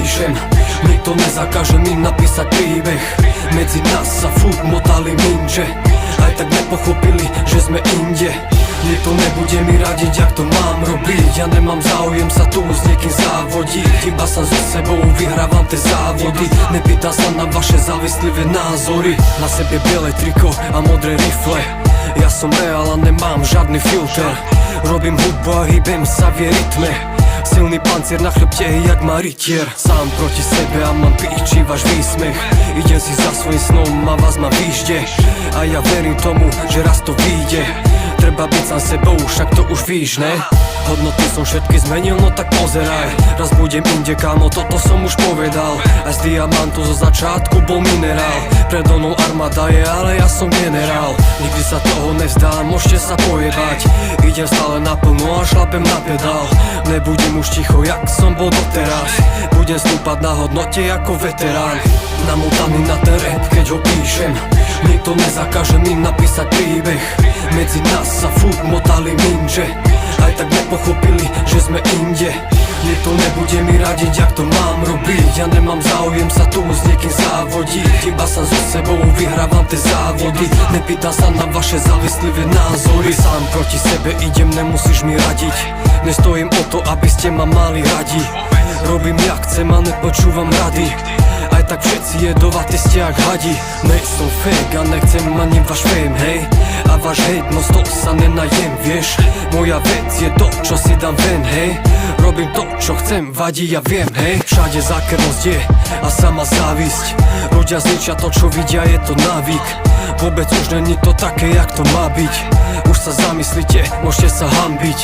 píšem. Nikto nezakáže mi napísať príbeh. Medzi nás sa furt motali minže, aj tak nepochopili, že sme inde. Nikto nebude mi radiť, jak to mám robiť. Ja nemám záujem sa tu s niekým závodiť, iba sa so sebou vyhrávam tie závody. Nepýtam sa na vaše závislivé názory. Na sebe biele triko a modré rifle. Ja som reál a nemám žiadny filter. Robím hudbu a hýbem sa v jej rytme. Silný pancier na chrbte jak má rytier. Sám proti sebe a mám píči váš výsmech. Idem si za svojím snom a vás mám výžde. A ja verím tomu, že raz to vyjde. Treba byť sám sebou, však to už víš, ne? Hodnoty som všetky zmenil, no tak pozeraj. Raz budem inde, kámo, toto som už povedal. Aj z diamantu zo začiatku bol minerál. Predo mnou armáda je, ale ja som generál. Nikdy sa toho nevzdám, môžete sa pojebať. Idem stále naplno a šlapem na pedál. Nebudem už ticho, jak som bol doteraz. Budem stúpať na hodnote ako veterán. Namotaný na ten rap, keď ho píšem. Nikto nezakáže mi napísať príbeh. Medzi nás sa furt motali minže, aj tak nepochopili, že sme inde. Nikto nebude mi radiť, jak to mám robiť. Ja nemám záujem sa tu s niekým závodiť, iba sa so sebou vyhrávam tie závody. Nepýtam sa na vaše závislivé názory. Sám proti sebe idem, nemusíš mi radiť. Nestojím o to, aby ste ma mali radi. Robím jak chcem a nepočúvam rady. Aj tak všetci jedovatí ste jak hadi. Nejsom fake a nechcem ani váš fame, hej. A váš hejt, no z toho sa nenajem, vieš. Moja vec je to, čo si dám ven, hej. Robím to, čo chcem, vadí, ja viem, hej. Všade zákernosť je a sama závisť. Ľudia zničia to, čo vidia, je to návyk. Vôbec už není to také, jak to má byť. Už sa zamyslite, môžete sa hanbiť.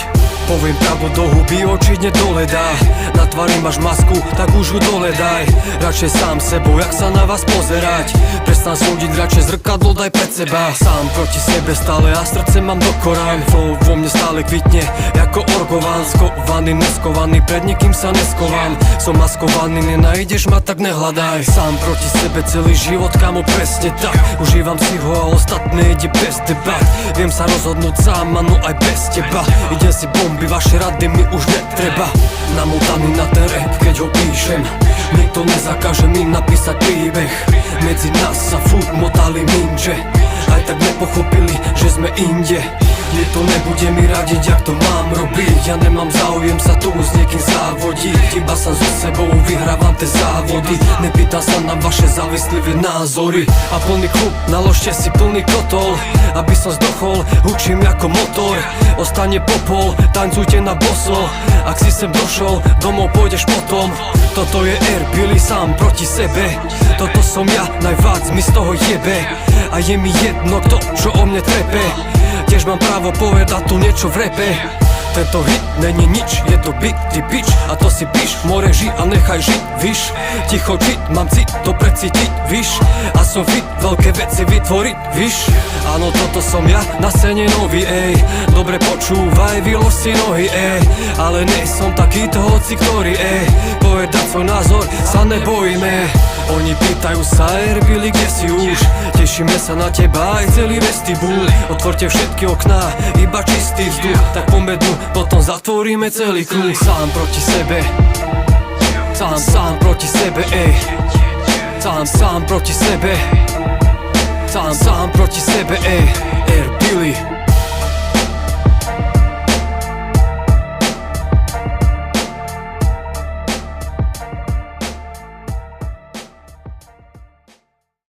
Poviem pravdu do huby, oči nedoledá. Na tvári máš masku, tak už ju dole daj. Radšej sám sebou, jak sa na vás pozerať. Prestan súdiť, radšej zrkadlo daj pred seba. Sám proti sebe stále a srdce mám do korán. Flow vo mne stále kvitne, ako orgován. Skovaný, neskovaný, pred nikým sa neskovám. Som maskovaný, nenájdeš ma, tak nehľadaj. Sám proti sebe celý život, kamo, presne tak. Užívam si ho a ostatné ide bez debat. Viem sa rozhodnúť sám, no aj bez teba. Idem si bomby, vaše rady mi už netreba. Namotaný na ten rap, keď ho píšem. Nikto nezakáže mi napísať príbeh. Medzi nás sa furt motali minže, aj tak nepochopili, že sme inde. Nikto nebude mi radiť, jak to mám robiť. Ja nemám záujem sa tu s niekým závodiť, iba sa so sebou vyhrávam tie závody. Nepýtam sa na vaše závislivé názory. A plný klub, naložte si plný kotol, aby som zdochol, hučím ako motor. Ostane popol, tancujte na boso. Ak si sem došol, domov pôjdeš potom. Toto je R, Billy sám proti sebe. Toto som ja, najvác mi z toho jebe. A je mi jedno kto, čo o mne trepe. Tiež mám právo povedať tu niečo v rape. Tento hit není nič, je to beat, ty bitch. A to si píš, more ži a nechaj žiť, víš. Ticho čit, mám cit, to precítiť, víš. A som fit, veľké veci vytvoriť, víš. Áno, toto som ja, na scéne nový, ej. Dobre počúvaj, vylož si nohy, ej. Ale nej som takýto hoci ktorý, ej. Povedať svoj názor sa nebojíme. Oni pýtajú sa, Billy, kde si už? Tešíme sa na teba aj celý vestibul. Otvorte všetky okná, iba čistý vzduch. Tak pomednú, potom zatvoríme celý kruh. Sám proti sebe, sám proti sebe, ej. Sám proti sebe, sám proti sebe, ej. Billy.